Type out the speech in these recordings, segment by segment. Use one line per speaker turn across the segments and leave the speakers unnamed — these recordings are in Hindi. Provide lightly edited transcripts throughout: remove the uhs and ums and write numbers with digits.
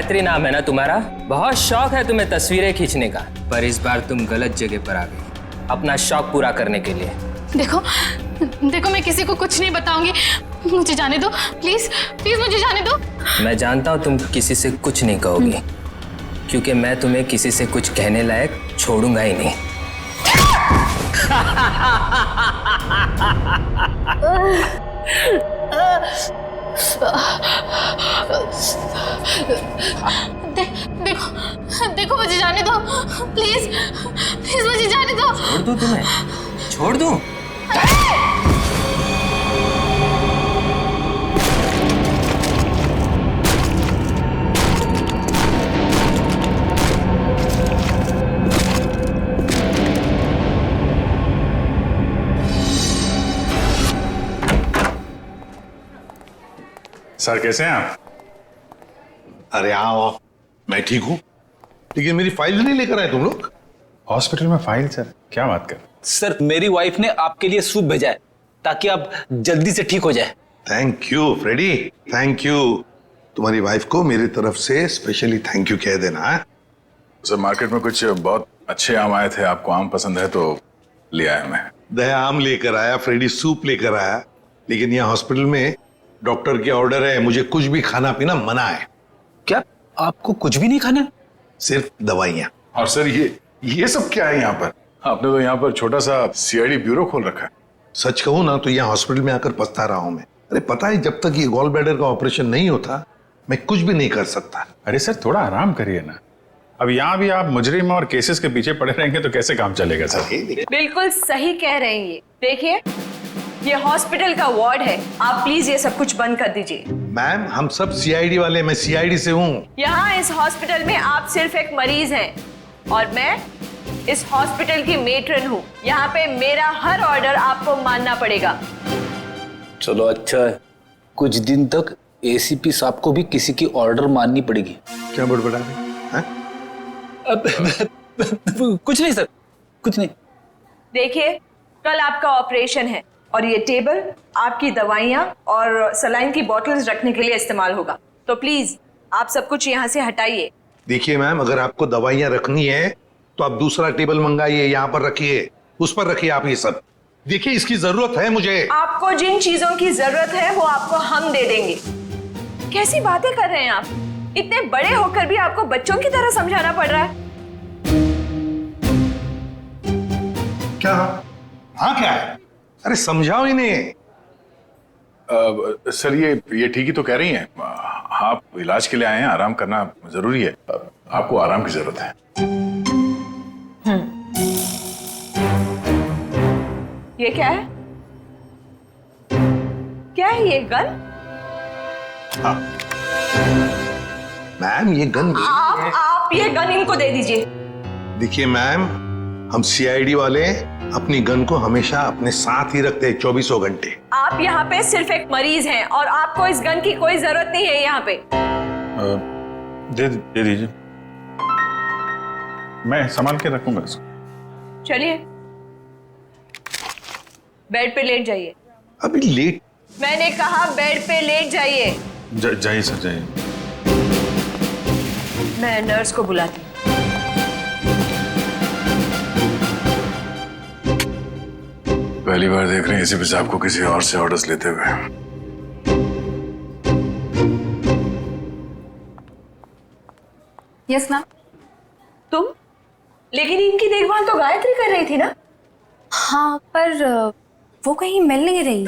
गायत्री नाम है ना तुम्हारा? बहुत शौक है तुम्हें तस्वीरें खींचने का, पर इस बार तुम गलत जगह पर आ गई अपना शौक पूरा करने के लिए।
देखो देखो, मैं किसी को कुछ नहीं बताऊंगी, मुझे जाने दो प्लीज प्लीज, मुझे जाने दो।
मैं जानता हूँ तुम किसी से कुछ नहीं कहोगी, क्योंकि मैं तुम्हें किसी से कुछ कहने लायक छोड़ूंगा ही नहीं।
देखो देखो, मुझे जाने दो प्लीज प्लीज, मुझे जाने दो।
छोड़ दूं तुम्हें? छोड़ दूं?
सर कैसे हैं आप?
अरे आओ, मैं ठीक हूं, लेकिन मेरी फाइल नहीं लेकर आए तुम लोग।
हॉस्पिटल में फाइल? सर क्या बात कर।
सर मेरी वाइफ ने आपके लिए सूप भेजा है ताकि आप जल्दी से ठीक हो जाए।
Thank you Freddy, thank you. तुम्हारी वाइफ को मेरी तरफ से स्पेशली थैंक यू कह देना है।
सर मार्केट में कुछ बहुत अच्छे आम आए थे, आपको आम पसंद है तो ले आया मैं।
दया आम लेकर आया, फ्रेडी सूप लेकर आया, लेकिन यहाँ हॉस्पिटल में डॉक्टर के ऑर्डर है, मुझे कुछ भी खाना पीना मना है।
क्या आपको कुछ भी नहीं खाना?
सिर्फ दवाइयाँ।
और सर ये सब क्या है यहाँ पर? आपने तो यहाँ पर छोटा सा सीआईडी ब्यूरो खोल रखा है।
सच कहूँ ना तो यहाँ हॉस्पिटल में आकर पछता रहा हूँ मैं। अरे पता है, जब तक ये गॉल ब्लैडर का ऑपरेशन नहीं होता मैं कुछ भी नहीं कर सकता।
अरे सर थोड़ा आराम करिए ना, अब यहाँ भी आप मुजरिम और केसेस के पीछे पड़े रहेंगे तो कैसे काम चलेगा सर?
बिल्कुल सही कह रहे हैं ये। देखिए ये हॉस्पिटल का वार्ड है, आप प्लीज ये सब कुछ बंद कर दीजिए।
मैम हम सब सीआईडी वाले, मैं सीआईडी से हूँ।
यहाँ इस हॉस्पिटल में आप सिर्फ एक मरीज हैं और मैं इस हॉस्पिटल की मेट्रन हूँ। यहाँ पे मेरा हर ऑर्डर आपको मानना पड़ेगा।
चलो अच्छा है, कुछ दिन तक एसीपी साहब को भी किसी की ऑर्डर माननी पड़ेगी।
क्या बड़बड़ा रहे हैं?
कुछ नहीं सर, कुछ नहीं।
देखिए कल आपका ऑपरेशन है और ये टेबल आपकी दवाइयाँ और सलाइन की बॉटल्स रखने के लिए इस्तेमाल होगा, तो प्लीज आप सब कुछ यहाँ से हटाइए।
देखिए मैम, अगर आपको दवाइयाँ रखनी है तो आप दूसरा टेबल मंगाइए, यहाँ पर रखिए, उस पर रखिए आप ये सब। देखिए इसकी जरूरत है मुझे।
आपको जिन चीजों की जरूरत है वो आपको हम दे देंगे। कैसी बातें कर रहे हैं आप? इतने बड़े होकर भी आपको बच्चों की तरह समझाना पड़ रहा है।
क्या? हाँ क्या है? अरे समझाओ इन्हें।
सर ये ठीक ही तो कह रही हैं। आप इलाज के लिए आए हैं, आराम करना जरूरी है, आपको आराम की जरूरत है।
ये क्या है? क्या है ये गन?
हाँ मैम, ये गन
आप ये गन इनको दे दीजिए।
देखिए मैम, हम सीआईडी वाले अपनी गन को हमेशा अपने साथ ही रखते हैं 24 घंटे।
आप यहाँ पे सिर्फ एक मरीज हैं और आपको इस गन की कोई जरूरत नहीं है यहाँ पे।
दे दीजिए, मैं संभाल के रखूंगा इसको।
चलिए बेड पे लेट जाइए।
अभी लेट?
मैंने कहा बेड पे लेट जाइए।
जाइए सर जाइए।
मैं नर्स को बुलाती हूँ।
पहली बार देख रहे हैं एसीपी साहब को किसी और से ऑर्डर्स लेते हुए।
Yes ma'am.
तुम? लेकिन इनकी देखभाल तो गायत्री कर रही थी ना?
हाँ, पर वो कहीं मिल नहीं रही।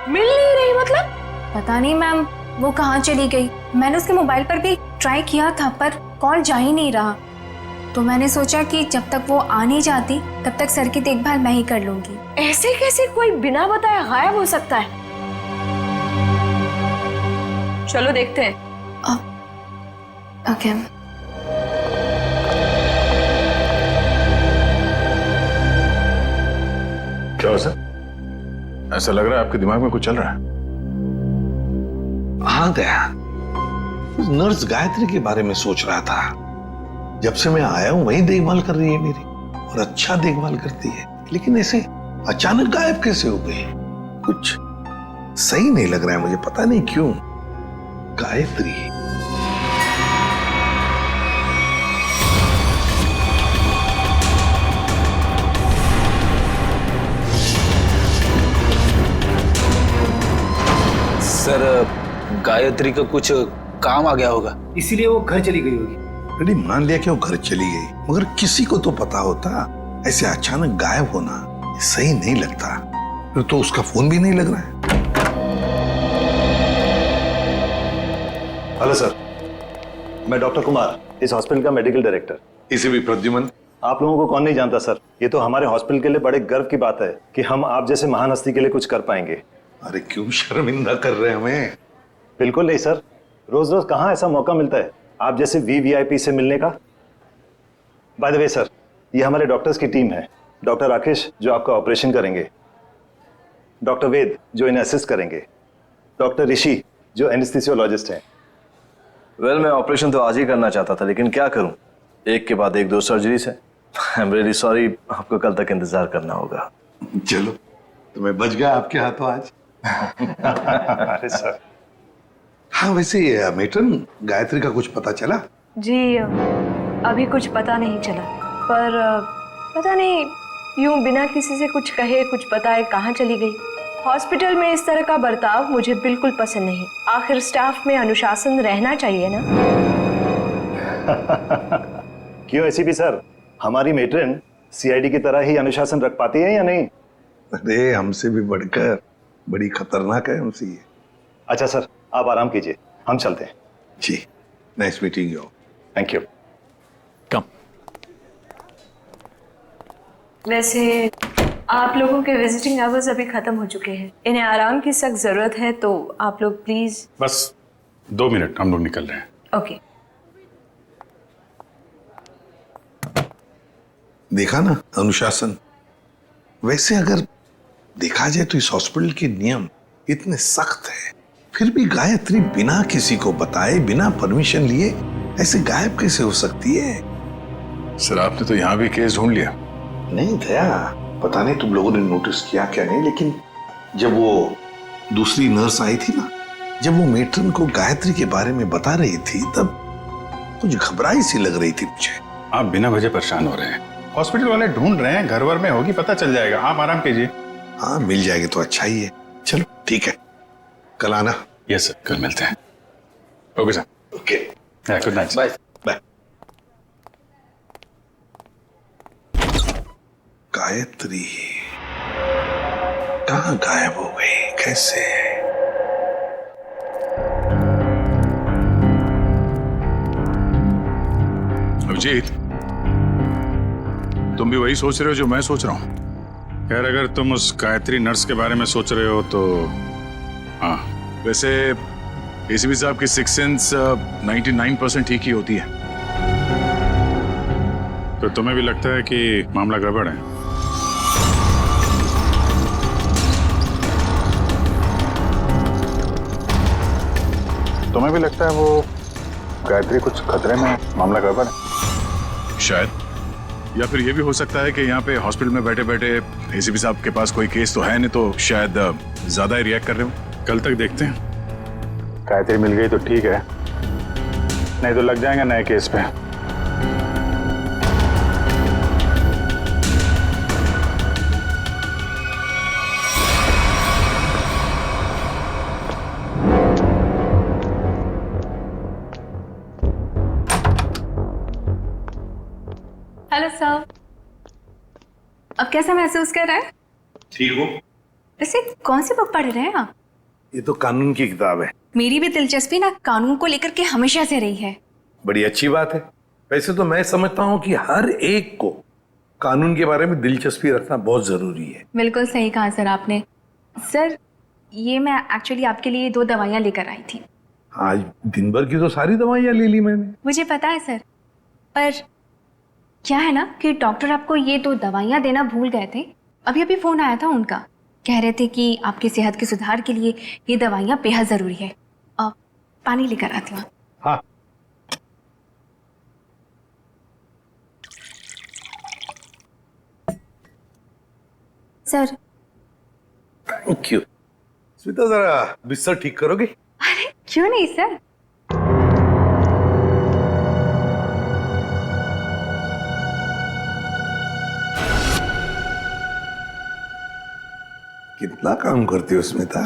मिल नहीं रही मतलब?
पता नहीं मैम, वो कहाँ चली गई। मैंने उसके मोबाइल पर भी ट्राई किया था पर कॉल जा ही नहीं रहा, तो मैंने सोचा कि जब तक वो आ नहीं जाती तब तक सर की देखभाल मैं ही कर लूंगी।
ऐसे कैसे कोई बिना बताए गायब हो सकता है? चलो देखते हैं।
ओके।
क्या हो सर? ऐसा लग रहा है आपके दिमाग में कुछ चल रहा है।
हाँ दया, नर्स गायत्री के बारे में सोच रहा था। जब से मैं आया हूं वही देखभाल कर रही है मेरी, और अच्छा देखभाल करती है, लेकिन ऐसे अचानक गायब कैसे हो गई? कुछ सही नहीं लग रहा है मुझे, पता नहीं क्यों। गायत्री
गायत्री का कुछ काम आ गया होगा,
इसीलिए वो घर चली गई होगी।
अरे मान लिया कि वो घर चली गई, मगर किसी को तो पता होता। ऐसे अचानक गायब होना ये सही नहीं लगता। फिर तो उसका फोन भी नहीं लग रहा है।
हेलो सर, मैं डॉक्टर कुमार, इस हॉस्पिटल का मेडिकल डायरेक्टर।
इसे भी प्रद्युमन।
आप लोगों को कौन नहीं जानता सर, ये तो हमारे हॉस्पिटल के लिए बड़े गर्व की बात है कि हम आप जैसे महान हस्ती के लिए कुछ कर पाएंगे।
अरे क्यों शर्मिंदा कर रहे हैं हमें?
बिल्कुल नहीं सर, रोज रोज कहाँ ऐसा मौका मिलता है आप जैसे वीवीआईपी से मिलने का। बाय द वे सर, ये हमारे डॉक्टर्स की टीम है। डॉक्टर राकेश जो आपका ऑपरेशन करेंगे, डॉक्टर वेद जो इन्हें असिस्ट करेंगे, डॉक्टर ऋषि जो एनेस्थीसियोलॉजिस्ट हैं।
मैं ऑपरेशन तो आज ही करना चाहता था, लेकिन क्या करूं, एक के बाद एक 2 सर्जरीज है। आई एम रियली सॉरी, आपको कल तक इंतजार करना होगा।
चलो, तो मैं बच गया आपके हाथों आज।
अरे सर।
हाँ वैसे मेट्रन, गायत्री का कुछ पता चला?
जी अभी कुछ पता नहीं चला, पर पता नहीं यूं बिना किसी से कुछ कहे कुछ बताए कहाँ चली गई। हॉस्पिटल में इस तरह का बर्ताव मुझे बिल्कुल पसंद नहीं। आखिर स्टाफ में अनुशासन रहना चाहिए ना।
क्यों एसीपी सर, हमारी मेट्रन सीआईडी की तरह ही अनुशासन रख पाती है या नहीं?
अरे हमसे भी बढ़कर बड़ी खतरनाक है उनसे ये।
अच्छा सर, आप आराम कीजिए, हम चलते हैं।
जी, nice meeting you.
Thank you.
कम।
वैसे आप लोगों के विजिटिंग आवर्स अभी खत्म हो चुके हैं, इन्हें आराम की सख्त जरूरत है, तो आप लोग प्लीज।
बस 2 मिनट, हम लोग निकल रहे हैं।
ओके।
देखा ना अनुशासन। वैसे अगर देखा जाए तो इस हॉस्पिटल के नियम इतने सख्त है, फिर भी गायत्री बिना किसी को बताए, बिना परमिशन लिए ऐसे गायब कैसे हो सकती है?
सर आपने तो यहाँ भी केस ढूंढ लिया।
नहीं दया, पता नहीं तुम लोगों ने नोटिस किया क्या नहीं, लेकिन जब वो दूसरी नर्स आई थी ना, जब वो मेट्रन को गायत्री के बारे में बता रही थी, तब कुछ घबराई सी लग रही थी मुझे।
आप बिना वजह परेशान हो रहे हैं, हॉस्पिटल वाले ढूंढ रहे हैं, घर वर में होगी, पता चल जाएगा, आप आराम कीजिए।
हाँ मिल जाएगी तो अच्छा ही है। चलो ठीक है, कल आना।
यस सर, कल मिलते हैं। Okay sir.
Okay,
good night.
Bye.
Bye. Gayatri कहाँ गायब हो गई, कैसे?
अभिजीत, तुम भी वही सोच रहे हो जो मैं सोच रहा हूँ? यार अगर तुम उस गायत्री नर्स के बारे में सोच रहे हो तो हाँ, वैसे एसीपी साहब की सिक्स सेंस 99% ठीक ही होती है। तो तुम्हें भी लगता है कि मामला गड़बड़ है? तुम्हें भी लगता है वो गायत्री कुछ खतरे में, मामला गड़बड़ है? शायद, या फिर ये भी हो सकता है कि यहाँ पे हॉस्पिटल में बैठे बैठे एसीपी साहब के पास कोई केस तो है नहीं, तो शायद ज्यादा ही रिएक्ट कर रहे हो। कल तक देखते हैं। गायत्री मिल गई तो ठीक है, नहीं तो लग जाएंगे नए केस पे।
हेलो सर, अब कैसा महसूस कर रहे हैं?
ठीक हो?
वैसे कौन सी बुक पढ़ रहे हैं आप?
ये तो कानून की किताब है।
मेरी भी दिलचस्पी ना कानून को लेकर के हमेशा से रही है।
बड़ी अच्छी बात है। वैसे तो मैं समझता हूँ कि हर एक को कानून के बारे में दिलचस्पी रखना बहुत जरूरी है।
बिल्कुल सही कहा सर आपने। सर ये मैं एक्चुअली आपके लिए 2 दवाइयाँ लेकर आई थी।
आज दिन भर की तो सारी दवाइयाँ ले ली मैंने।
मुझे पता है सर, पर क्या है ना कि डॉक्टर आपको ये 2 दवाइयाँ देना भूल गए थे। अभी अभी फोन आया था उनका, कह रहे थे कि आपकी सेहत के सुधार के लिए ये दवाइयाँ बेहद जरूरी है। पानी लेकर आती हूँ।
हाँ।
सर।
Thank you. स्मिता जरा बिस्तर ठीक करोगे?
अरे क्यों नहीं सर।
कितना काम करती हो स्मिता?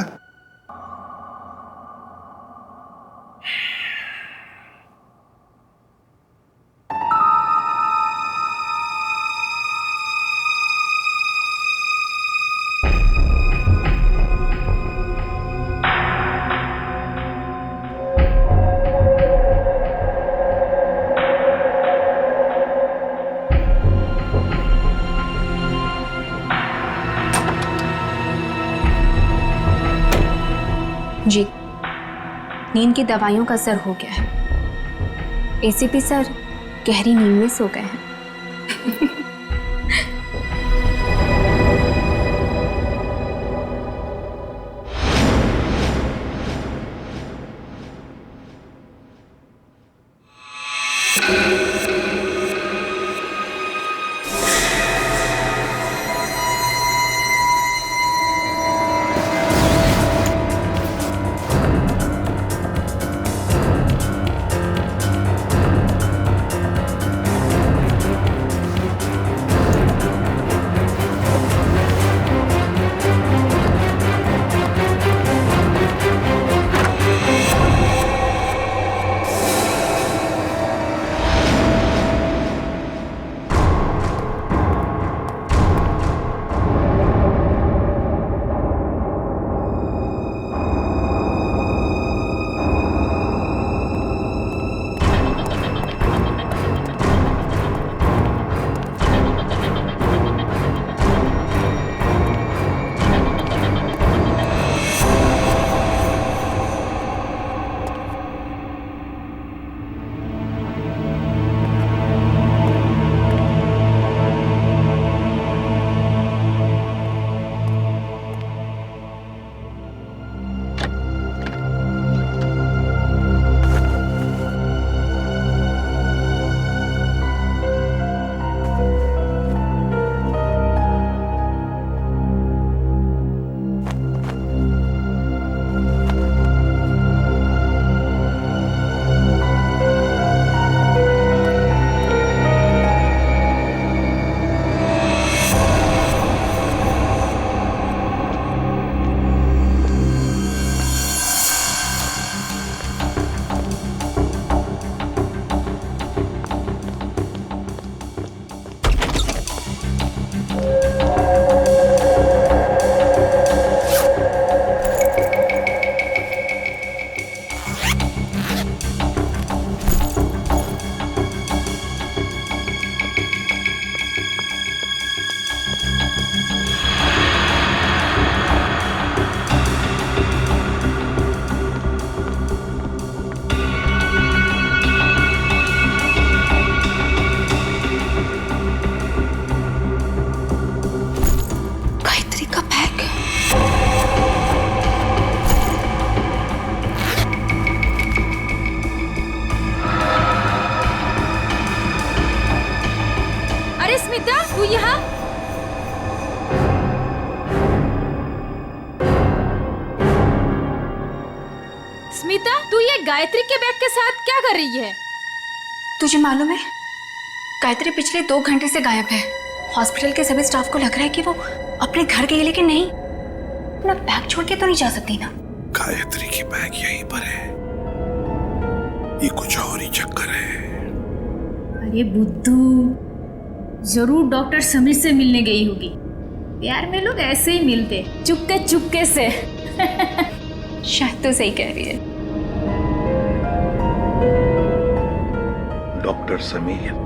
जी, नींद की दवाइयों का असर हो गया है। एसीपी सर गहरी नींद में सो गए हैं।
तू यहाँ? स्मिता, तू ये गायत्री के बैग के साथ क्या कर रही है?
तुझे मालूम है, गायत्री पिछले 2 घंटे से गायब है। हॉस्पिटल के सभी स्टाफ को लग रहा है कि वो अपने घर गई, लेकिन नहीं, अपना बैग छोड़ के तो नहीं जा सकती ना।
गायत्री की बैग यहीं पर है, ये कुछ और ही चक्कर है।
अरे बुद्धू, जरूर डॉक्टर समीर से मिलने गई होगी। प्यार में लोग ऐसे ही मिलते, चुपके चुपके से।
शायद तो सही कह रही है।
डॉक्टर समीर,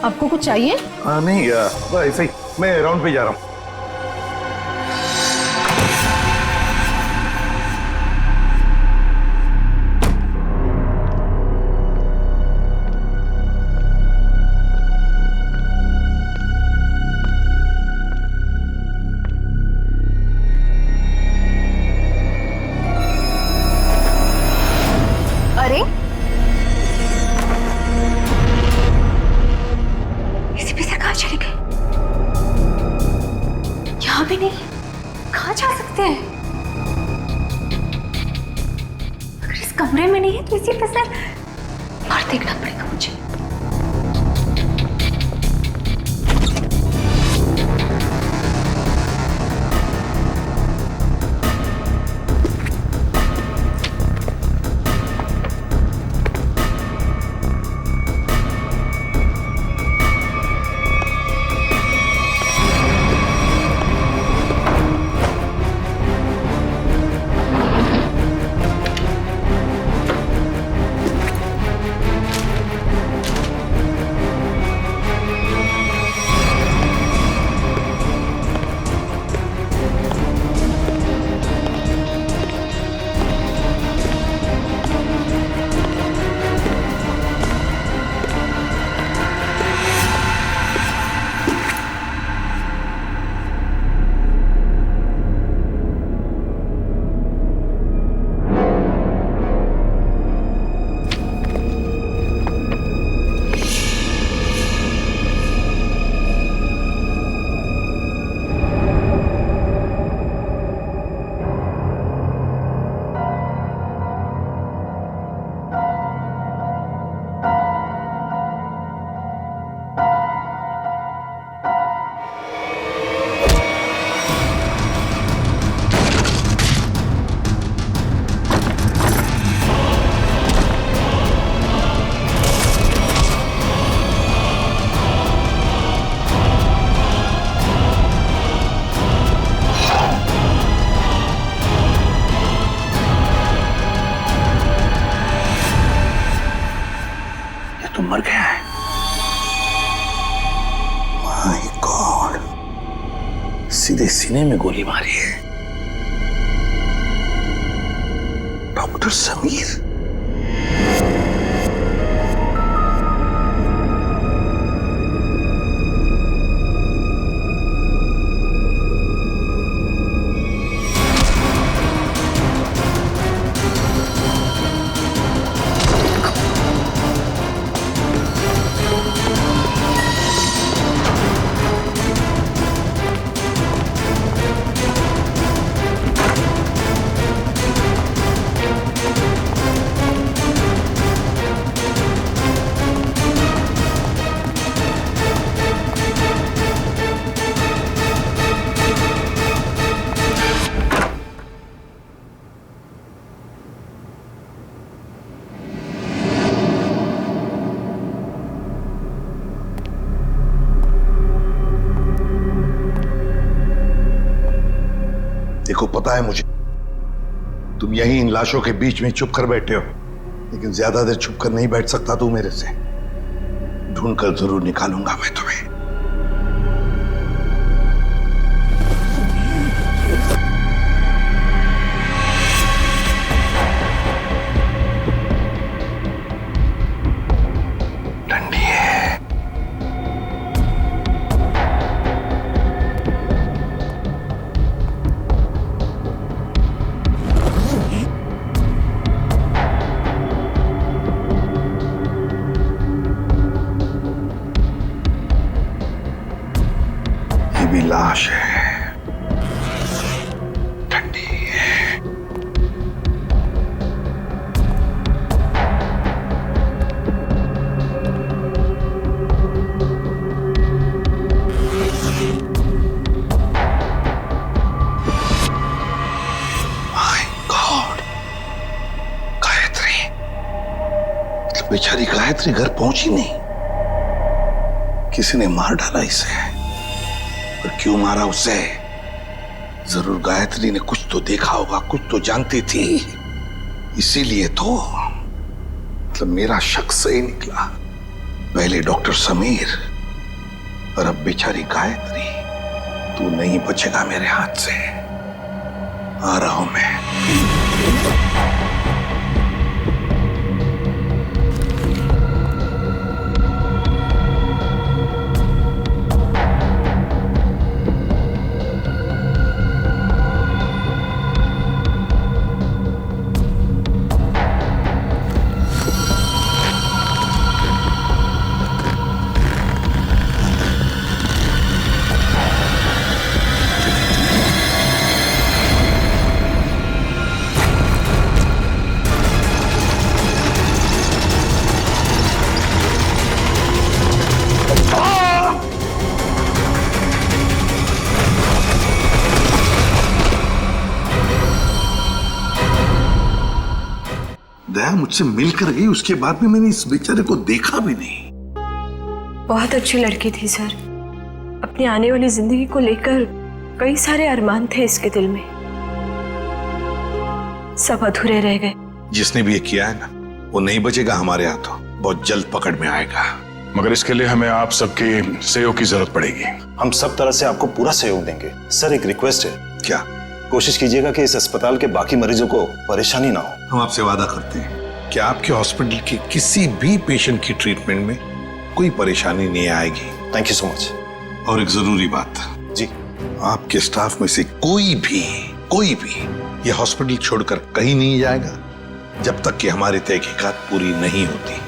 आपको कुछ चाहिए?
नहीं, बस ऐसे ही, मैं राउंड पे जा रहा हूँ।
अरे चले गए, यहाँ भी नहीं, कहाँ जा सकते हैं? अगर इस कमरे में नहीं है तो इसी पे सर बाहर देखना पड़ेगा मुझे।
मर गया है। माय गॉड, सीधे सीने में गोली मारी है। डॉक्टर समीर। देखो, पता है मुझे तुम यहीं इन लाशों के बीच में चुप कर बैठे हो, लेकिन ज्यादा देर छुप कर नहीं बैठ सकता तू मेरे से। ढूंढ कर जरूर निकालूंगा मैं तुम्हें। ठंडी है। भी लाश है, ठंडी है। My God, Gayatri. मतलब बेचारी गायत्री घर पहुंची नहीं, किसी ने मार डाला इसे। पर क्यों मारा उसे? जरूर गायत्री ने कुछ तो देखा होगा, कुछ तो जानती थी, इसीलिए तो। मतलब मेरा शक सही निकला। पहले डॉक्टर समीर और अब बेचारी गायत्री। तू नहीं बचेगा मेरे हाथ से। आ रहा हूं मैं। दया मुझसे मिलकर गई, उसके बाद भी मैंने इस बेचारे को देखा भी नहीं।
बहुत अच्छी लड़की थी सर। अपनी आने वाली जिंदगी को लेकर कई सारे अरमान थे इसके दिल में, सब अधूरे रह गए।
जिसने भी ये किया है ना, वो नहीं बचेगा हमारे हाथों, बहुत जल्द पकड़ में आएगा।
मगर इसके लिए हमें आप सबके सहयोग की जरूरत पड़ेगी।
हम सब तरह से आपको पूरा सहयोग देंगे। सर, एक रिक्वेस्ट है।
क्या?
कोशिश कीजिएगा कि इस अस्पताल के बाकी मरीजों को परेशानी ना हो।
हम आपसे वादा करते हैं कि आपके हॉस्पिटल के किसी भी पेशेंट की ट्रीटमेंट में कोई परेशानी नहीं आएगी।
Thank you so much.
और एक जरूरी बात
जी,
आपके स्टाफ में से कोई भी ये हॉस्पिटल छोड़कर कहीं नहीं जाएगा जब तक कि हमारी तहकीकात पूरी नहीं होती।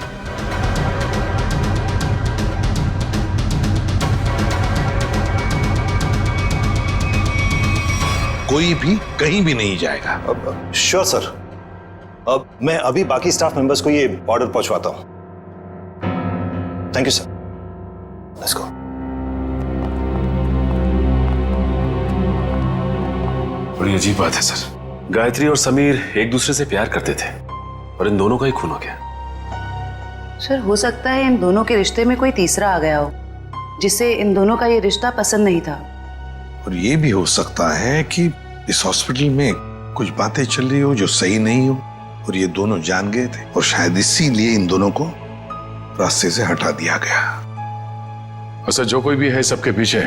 कोई भी कहीं भी नहीं जाएगा।
Sure sir. अब मैं अभी बाकी स्टाफ मेंबर्स को ये ऑर्डर पहुंचवाता हूं। Thank you sir. Let's go.
बड़ी अजीब बात है सर। गायत्री और समीर एक दूसरे से प्यार करते थे और इन दोनों का ही खून हो गया।
सर, हो सकता है इन दोनों के रिश्ते में कोई तीसरा आ गया हो, जिससे इन दोनों का ये रिश्ता पसंद नहीं था।
और ये भी हो सकता है कि इस हॉस्पिटल में कुछ बातें चल रही हो जो सही नहीं हो और ये दोनों जान गए थे, और शायद इसीलिए इन दोनों को रास्ते से हटा दिया गया।
और सर जो कोई भी है सबके पीछे,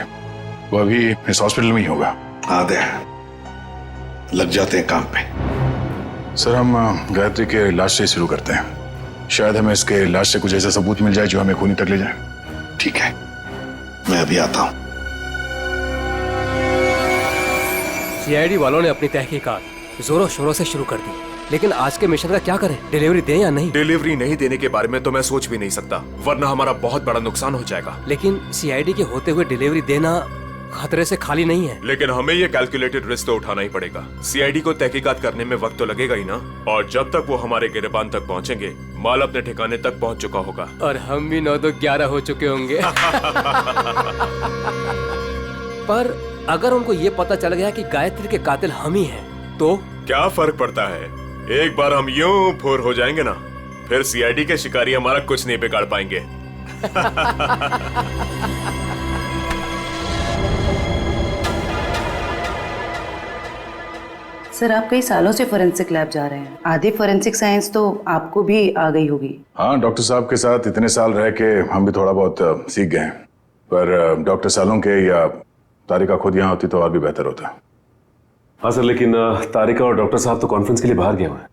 वो अभी इस हॉस्पिटल में ही होगा।
आदे लग जाते हैं काम पे।
सर हम गायत्री के इलाज से शुरू करते हैं। शायद हमें इसके इलाज से कुछ ऐसा सबूत मिल जाए जो हमें खूनी तक ले जाए।
ठीक है, मैं अभी आता हूं।
सीआईडी वालों ने अपनी तहकीकात जोरों शोरों से शुरू कर दी, लेकिन आज के मिशन का क्या करें? डिलीवरी दें या नहीं?
डिलीवरी नहीं देने के बारे में तो मैं सोच भी नहीं सकता, वरना हमारा बहुत बड़ा नुकसान हो जाएगा।
लेकिन सीआईडी के होते हुए डिलीवरी देना खतरे से खाली नहीं है।
लेकिन हमें ये कैलकुलेटेड रिस्क तो उठाना ही पड़ेगा। सीआईडी को तहकीकात करने में वक्त तो लगेगा ही ना, और जब तक वो हमारे गिरबान तक पहुंचेंगे माल अपने ठिकाने तक पहुंच चुका होगा।
और हम भी 9 तो 11 हो चुके होंगे। पर अगर उनको ये पता चल गया कि गायत्री के कातिल हम ही हैं, तो
क्या फर्क पड़ता है? एक बार हम यूं फूर हो जाएंगे ना, फिर सीआईडी के शिकारी हमारा कुछ नहीं बिगाड़ पाएंगे।
सर, आप कई सालों से फोरेंसिक लैब जा रहे हैं, आधी फोरेंसिक साइंस तो आपको भी आ गई होगी।
हाँ, डॉक्टर साहब के साथ इतने साल रह के हम भी थोड़ा बहुत सीख गए हैं। पर डॉक्टर सालों के या तारिका खुद यहाँ होती तो और भी बेहतर होता।
हाँ सर, लेकिन तारिका और डॉक्टर साहब तो कॉन्फ्रेंस के लिए बाहर गए हुए हैं।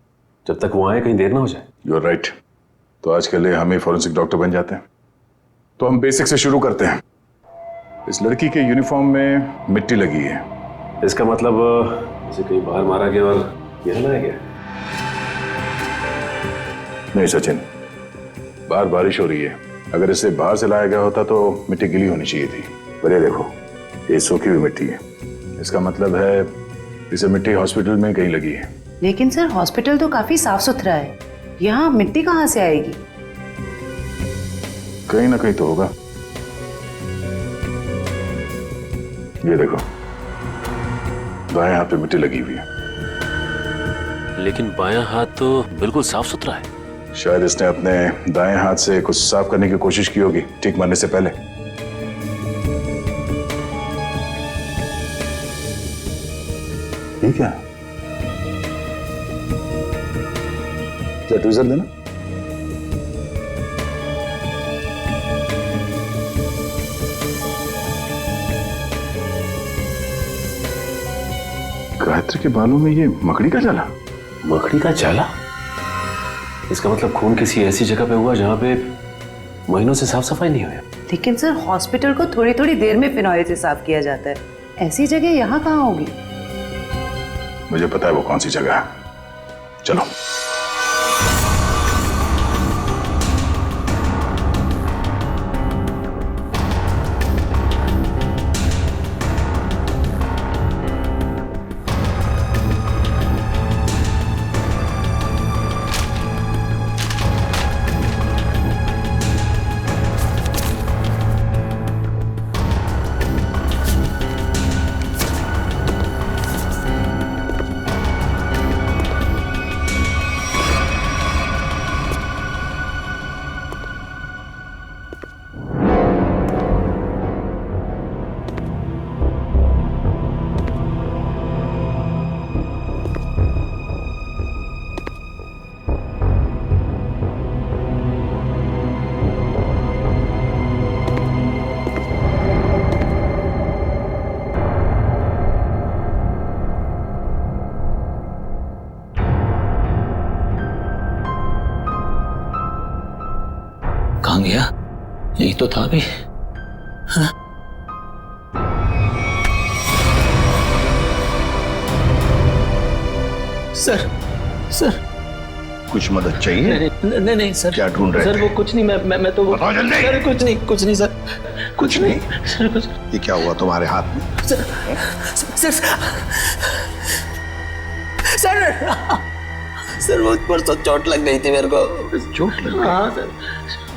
जब तक वो आए कहीं देर ना हो जाए।
You are right. तो आज के लिए हम ही फोरेंसिक डॉक्टर बन जाते हैं। तो हम बेसिक से शुरू करते हैं। इस लड़की के यूनिफॉर्म में मिट्टी लगी है।
इसका मतलब इसे कहीं बाहर मारा गया और यहाँ लाया गया?
नहीं सचिन, बाहर बारिश हो रही है। अगर इसे बाहर से लाया गया होता तो मिट्टी गीली होनी चाहिए थी। पर ये देखो, ये सूखी हुई मिट्टी है। इसका मतलब है इसे मिट्टी हॉस्पिटल में कहीं लगी है।
लेकिन सर, हॉस्पिटल तो काफी साफ सुथरा है, यहाँ मिट्टी कहाँ से आएगी?
कहीं ना कहीं तो होगा। ये देखो, बाएं हाथ पे मिट्टी लगी हुई है।
लेकिन बायां हाथ तो बिल्कुल साफ सुथरा है।
शायद इसने अपने दाएं हाथ से कुछ साफ करने की कोशिश की होगी ठीक मरने से पहले। ठीक है, क्या ट्वीजर देना? गायत्री के बालों में ये मकड़ी का जाला।
मकड़ी का जाला? इसका मतलब खून किसी ऐसी जगह पे हुआ जहां पे महीनों से साफ सफाई नहीं हुई।
लेकिन सर, हॉस्पिटल को थोड़ी थोड़ी देर में फिनॉइल से साफ किया जाता है, ऐसी जगह यहाँ कहाँ होगी?
मुझे पता है वो कौन सी जगह है। चलो।
कहाँ गया? यही तो था अभी। हाँ?
सर, सर, कुछ मदद चाहिए?
नहीं नहीं सर।
क्या ढूंढ रहे
सर?
थे?
वो कुछ नहीं, मैं तो
बताओ जल्दी।
सर कुछ नहीं सर।
कुछ नहीं?
सर कुछ।
ये क्या हुआ तुम्हारे हाथ में?
सर सर सर वो परसों चोट लग गई थी मेरे को।
चोट लग गई?
हाँ सर।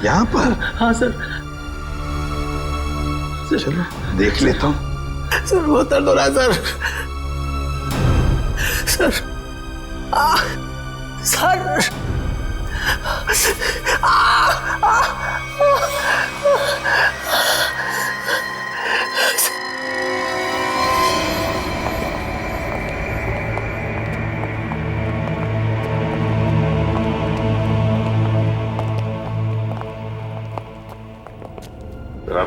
यहाँ पर?
हाँ सर।
चलो देख लेता हूँ।
सर बहुत दर्द हो रहा है सर। सर सर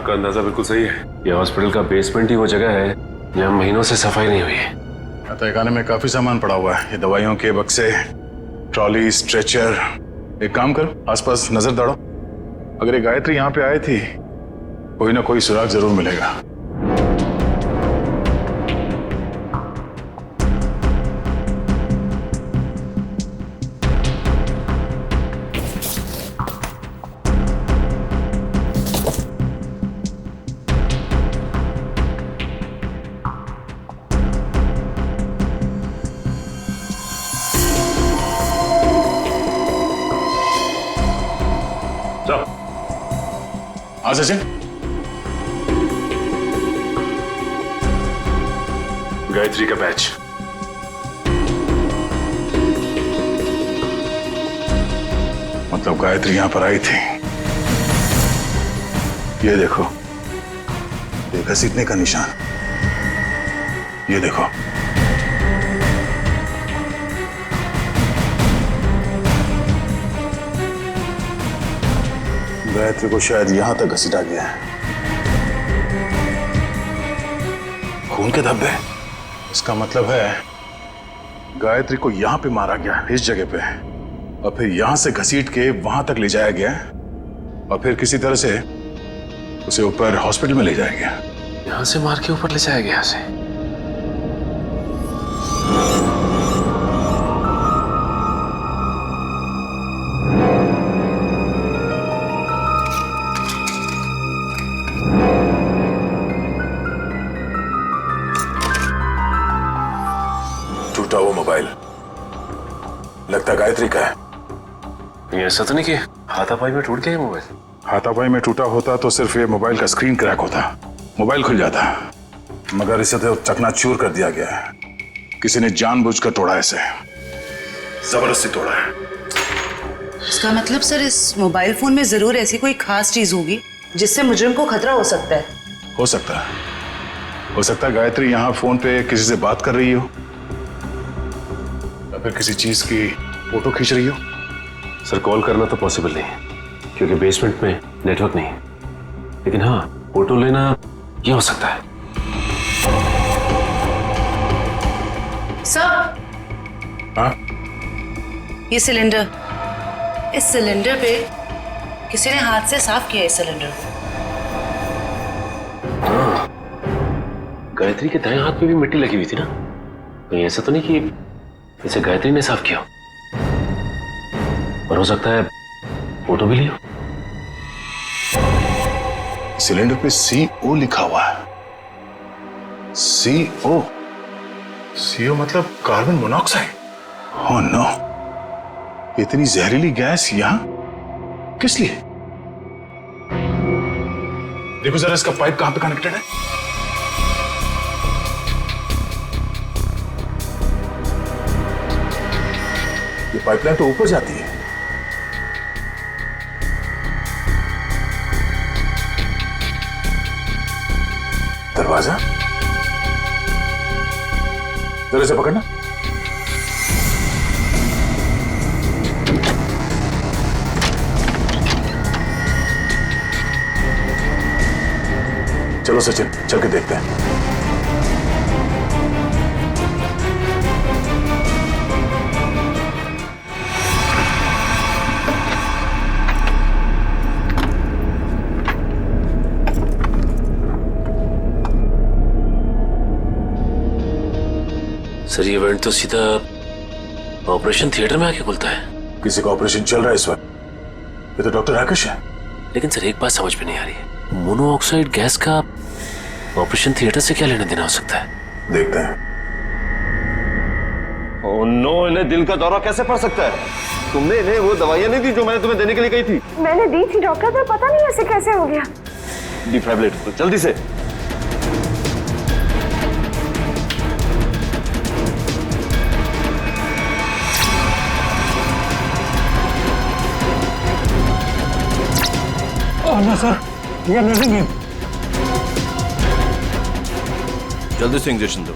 आपका अंदाजा बिल्कुल सही है। ये हॉस्पिटल का बेसमेंट ही वो जगह है जहाँ महीनों से सफाई नहीं हुई है।
तहखाने में काफी सामान पड़ा हुआ है, ये दवाइयों के बक्से, ट्रॉली, स्ट्रेचर। एक काम करो, आसपास नजर दौड़ो। अगर ये गायत्री यहाँ पे आई थी, कोई ना कोई सुराग जरूर मिलेगा। हाँ सचिन, गायत्री का बैच। मतलब गायत्री यहां पर आई थी। ये देखो, ये घसीटने का निशान, ये देखो। गायत्री को शायद यहां तक घसीटा गया है। खून के धब्बे, इसका मतलब है गायत्री को यहां पे मारा गया, इस जगह पे, और फिर यहां से घसीट के वहां तक ले जाया गया, और फिर किसी तरह से उसे ऊपर हॉस्पिटल में ले जाया गया।
यहां से मार के ऊपर ले जाया गया उसे।
टूटा वो मोबाइल लगता गायत्री का है।
ये ऐसा तो नहीं कि हाथापाई में टूट गया ये मोबाइल?
हाथापाई में टूटा होता तो सिर्फ ये मोबाइल का स्क्रीन क्रैक होता, मोबाइल खुल जाता, मगर इसे तो चकनाचूर कर दिया गया है। किसी ने जानबूझकर तोड़ा है, इसे जबरदस्ती तोड़ा है।
इसका मतलब सर, इस मोबाइल फोन में जरूर ऐसी कोई खास चीज होगी जिससे मुजरिम को खतरा हो सकता है।
हो सकता है गायत्री यहाँ फोन पे किसी से बात कर रही हो, या फिर किसी चीज की फोटो खींच रही हो।
सर, कॉल करना तो पॉसिबल नहीं है क्योंकि बेसमेंट में नेटवर्क नहीं है, लेकिन हाँ, फोटो लेना ये हो सकता है।
सर,
हाँ?
ये सिलेंडर, इस सिलेंडर पे किसी ने हाथ से साफ किया है। इस सिलेंडर
हाँ, गायत्री के दाएं हाथ पे भी मिट्टी लगी हुई थी ना, कहीं ऐसा तो नहीं कि इसे गायत्री ने साफ किया, और हो सकता है फोटो भी लिया।
सिलेंडर पे CO लिखा हुआ है। CO मतलब कार्बन मोनोऑक्साइड। ओह नो, इतनी जहरीली गैस यहां किस लिए? देखो जरा इसका पाइप कहां पे कनेक्टेड है। ये पाइपलाइन तो ऊपर जाती है। दरवाजा जरा से पकड़ना। चलो सचिन, चल के देखते हैं।
सर, ये इवेंट तो सीधा ऑपरेशन थिएटर में आके खुलता है।
किसी का ऑपरेशन चल रहा है इस वक्त। ये तो डॉक्टर राकेश है।
लेकिन सर, एक बात समझ में नहीं आ रही है, मोनोऑक्साइड गैस का ऑपरेशन थिएटर से क्या लेना देना हो सकता है?
देखते हैं।
ओह नो, इन्हें दिल का दौरा कैसे पड़ सकता है? तुमने इन्हें वो दवाइयां नहीं दी जो मैंने तुम्हें देने के लिए कही थी?
मैंने दी थी डॉक्टर, पर पता नहीं ऐसे कैसे हो गया।
डिफाइब्रिलेटर जल्दी से।
No sir, we are losing him.
जल्दी से इंजेक्शन दो।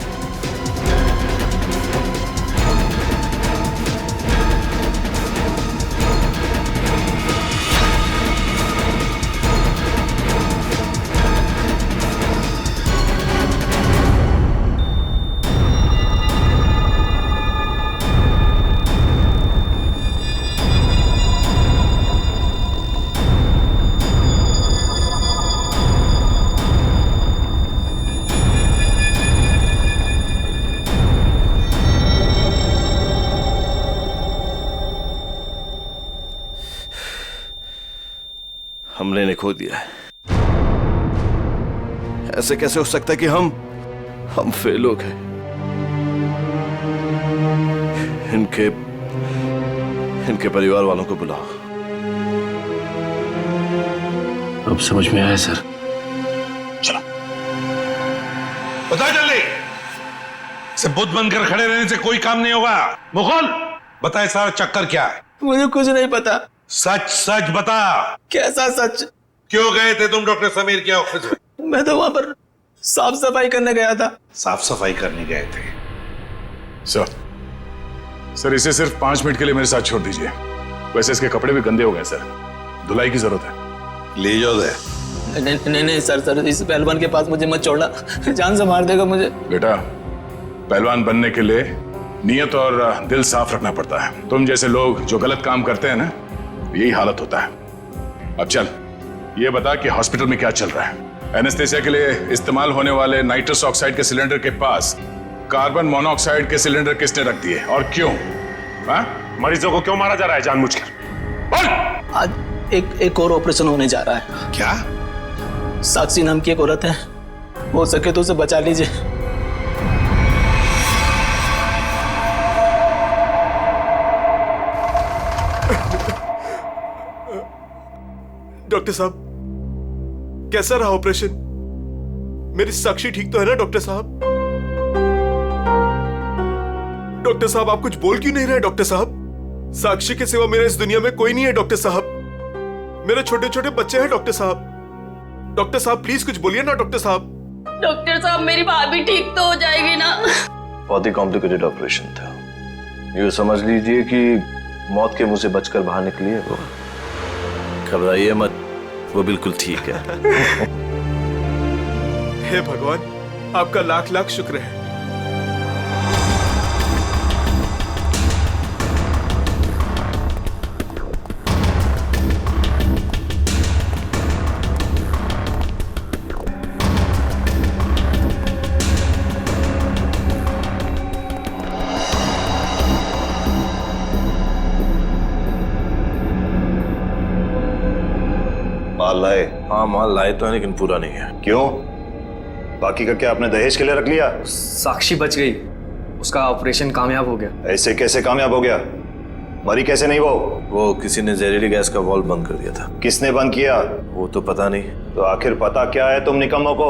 हमले ने खो दिया है। ऐसे कैसे हो सकता है कि हम फेल हो गए? इनके परिवार वालों को बुलाओ।
अब समझ में आया सर।
चलो बता जल्दी। से बुद्ध बनकर खड़े रहने से कोई काम नहीं होगा। मुगल बताए सारा चक्कर क्या है?
मुझे कुछ नहीं पता।
सच सच बता।
कैसा सच?
क्यों गए थे तुम डॉक्टर समीर के ऑफिस में?
मैं तो वहां पर साफ सफाई करने गया था।
साफ सफाई करने गए थे?
सर इसे सिर्फ 5 मिनट के लिए मेरे साथ छोड़ दीजिए। वैसे इसके कपड़े भी गंदे हो गए सर, धुलाई की जरूरत है।
ले जाओ दे।
नहीं सर, इस पहलवान के पास मुझे मत छोड़ना, जान से मार देगा मुझे।
बेटा, पहलवान बनने के लिए नियत और दिल साफ रखना पड़ता है। तुम जैसे लोग जो गलत काम करते हैं ना, यही हालत होता है। अब चल ये बता कि हॉस्पिटल में क्या चल रहा है? एनेस्थेसिया के लिए इस्तेमाल होने वाले नाइट्रस ऑक्साइड के सिलेंडर के पास कार्बन मोनोऑक्साइड के सिलेंडर किसने रख दिए और क्यों? मरीजों को क्यों मारा जा रहा है जानबूझकर? बोल।
आज एक और ऑपरेशन होने जा रहा है।
क्या?
साक्षी नाम की एक औरत है, हो सके तो उसे बचा लीजिए।
डॉक्टर साहब, कैसा रहा ऑपरेशन? मेरी साक्षी ठीक तो है ना डॉक्टर साहब? डॉक्टर साहब आप कुछ बोल क्यों नहीं रहे? डॉक्टर साहब, साक्षी के सिवा मेरे इस दुनिया में कोई नहीं है डॉक्टर साहब। मेरे छोटे छोटे बच्चे हैं डॉक्टर साहब। डॉक्टर साहब प्लीज कुछ बोलिए ना डॉक्टर साहब।
डॉक्टर साहब मेरी भाभी ठीक तो हो जाएगी ना?
बहुत ही कॉम्प्लिकेटेड ऑपरेशन था। यूँ समझ लीजिए कि मौत के मुंह से बचकर बाहर निकली है वो। घबराइए मत, वो बिल्कुल ठीक है।
हे भगवान, आपका लाख लाख शुक्र है।
माल लाए?
हाँ माल लाए तो है, लेकिन पूरा नहीं है।
क्यों? बाकी का क्या आपने दहेज के लिए रख लिया?
साक्षी बच गई, उसका ऑपरेशन कामयाब हो गया।
ऐसे कैसे कामयाब हो गया? मरी कैसे नहीं
वो किसी ने जहरीली गैस का वाल्व बंद कर दिया था।
किसने बंद किया?
वो तो पता नहीं।
तो आखिर पता क्या है तुम निकम्मों को?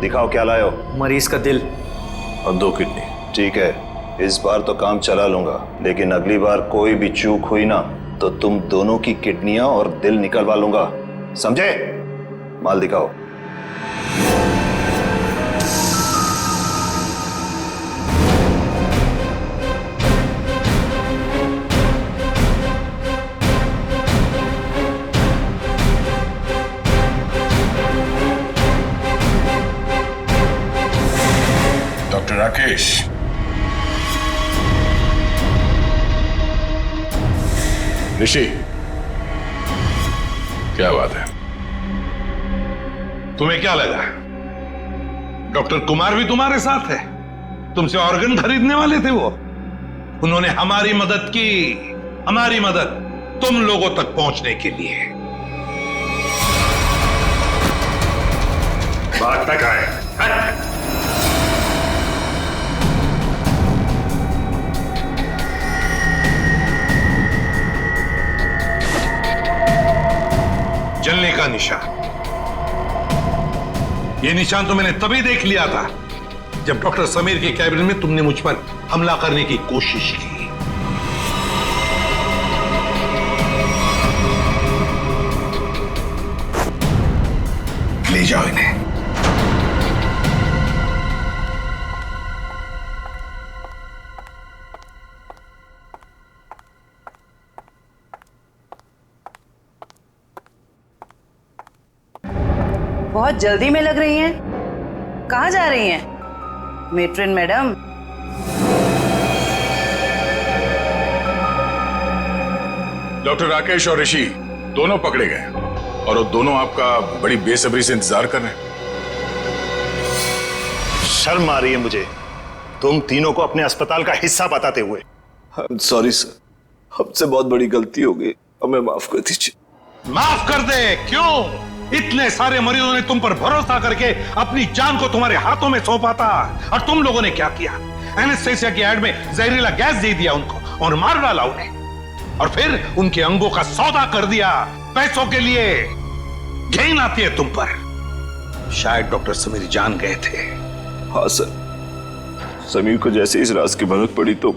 दिखाओ क्या लाए हो।
मरीज का दिल
और 2 किडनी।
ठीक है, इस बार तो काम चला लूंगा, लेकिन अगली बार कोई भी चूक हुई ना तो तुम दोनों की किडनियां और दिल निकलवा लूंगा, समझे? माल दिखाओ।
डॉक्टर राकेश, ऋषि, क्या बात है?
तुम्हें क्या लगा डॉक्टर कुमार भी तुम्हारे साथ है? तुमसे ऑर्गन खरीदने वाले थे वो। उन्होंने हमारी मदद की, हमारी मदद तुम लोगों तक पहुंचने के लिए।
बात तक आए।
जलने का निशान, ये निशान तो मैंने तभी देख लिया था जब डॉक्टर समीर के कैबिन में तुमने मुझ पर हमला करने की कोशिश की। ले जाओ इन्हें।
बहुत जल्दी में लग रही हैं। कहाँ जा रही हैं मेट्रन मैडम?
डॉक्टर राकेश और ऋषि दोनों पकड़े गए और वो दोनों आपका बड़ी बेसब्री से इंतजार कर रहे हैं।
शर्म आ रही है मुझे तुम तीनों को अपने अस्पताल का हिस्सा बताते हुए।
सॉरी सर, हमसे बहुत बड़ी गलती हो गई, हमें माफ कर दीजिए।
माफ कर दे। क्यों? इतने सारे मरीजों ने तुम पर भरोसा करके अपनी जान को तुम्हारे हाथों में सौंपा था, और तुम लोगों ने क्या किया? एनेस्थेसिया की एड में जहरीला गैस दे दिया उनको और मार डाला उन्हें, और फिर उनके अंगों का सौदा कर दिया पैसों के लिए। घिन आती है तुम पर। शायद डॉक्टर समीर जान गए थे।
हाँ सर, समीर को जैसे इस राज की भनक पड़ी तो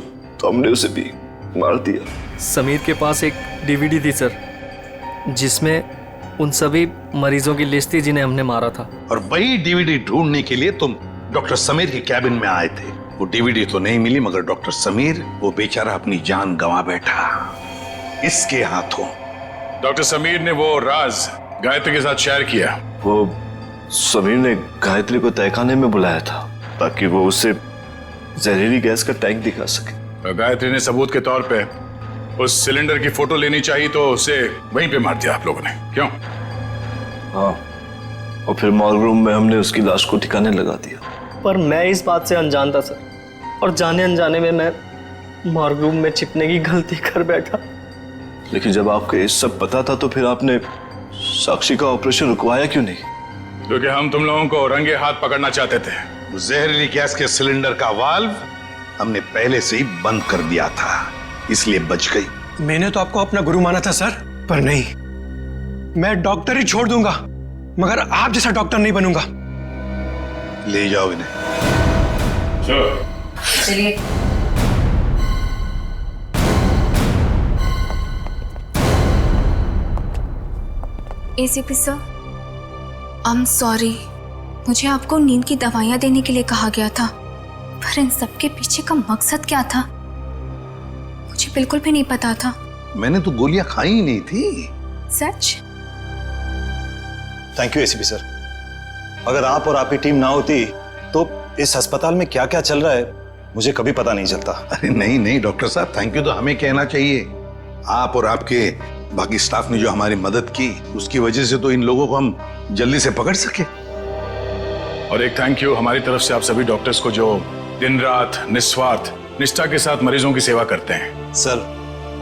हमने उसे भी मार दिया।
समीर के पास एक डीवीडी थी सर, जिसमें उन सभी मरीजों की लिस्ट थी जिन्हें हमने मारा था।
और वही डीवीडी ढूंढने के लिए तुम डॉक्टर समीर के कैबिन में आए थे। वो डीवीडी तो नहीं मिली, मगर डॉक्टर समीर, वो बेचारा अपनी जान गंवा बैठा इसके हाथों।
डॉक्टर समीर ने वो राज गायत्री के साथ शेयर किया।
वो समीर ने गायत्री को तहखाने में बुलाया था ताकि वो उसे जहरीली गैस का टैंक दिखा सके।
और गायत्री ने सबूत के तौर पे उस सिलेंडर की फोटो लेनी चाहिए तो उसे वहीं पे मार दिया आप लोगों ने, क्यों?
हाँ, और फिर मॉर्ग रूम में हमने उसकी लाश को ठिकाने लगा दिया।
पर मैं इस बात से अनजान था सर, और जाने अनजाने में मैं मॉर्ग रूम में छिपने की गलती कर बैठा।
लेकिन जब आपको ये सब पता था तो फिर आपने साक्षी का ऑपरेशन रुकवाया क्यों नहीं?
क्योंकि हम तुम लोगों को रंगे हाथ पकड़ना चाहते थे।
जहरीली गैस के सिलेंडर का वाल्व हमने पहले से ही बंद कर दिया था, इसलिए बच गई।
मैंने तो आपको अपना गुरु माना था सर, पर नहीं, मैं डॉक्टर ही छोड़ दूंगा, मगर आप जैसा डॉक्टर नहीं बनूंगा।
ले जाओ इन्हें।
चलिए।
ACP sir, I am sorry, मुझे आपको नींद की दवाइयाँ देने के लिए कहा गया था, पर इन सब के पीछे का मकसद क्या था मुझे बिल्कुल भी नहीं पता था।
मैंने तो गोलियां खाई ही नहीं थी।
सच?
Thank you ACP sir. अगर आप और आपकी टीम ना होती तो इस अस्पताल में क्या क्या चल रहा है मुझे कभी पता नहीं चलता।
अरे नहीं नहीं डॉक्टर साहब, थैंक यू तो हमें कहना चाहिए। आप और आपके बाकी स्टाफ ने जो हमारी मदद की, उसकी वजह से तो इन लोगों को हम जल्दी से पकड़ सके।
और एक थैंक यू हमारी तरफ से आप सभी डॉक्टर्स को जो दिन रात निस्वार्थ निष्ठा के साथ मरीजों की सेवा करते हैं।
सर,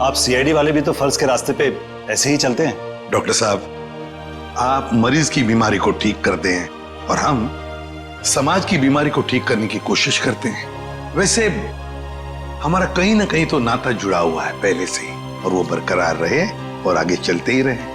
आप सीआईडी वाले भी तो फर्ज के रास्ते पे ऐसे ही चलते हैं।
डॉक्टर साहब, आप मरीज की बीमारी को ठीक करते हैं और हम समाज की बीमारी को ठीक करने की कोशिश करते हैं। वैसे हमारा कहीं ना कहीं तो नाता जुड़ा हुआ है पहले से ही, और वो बरकरार रहे और आगे चलते ही रहे।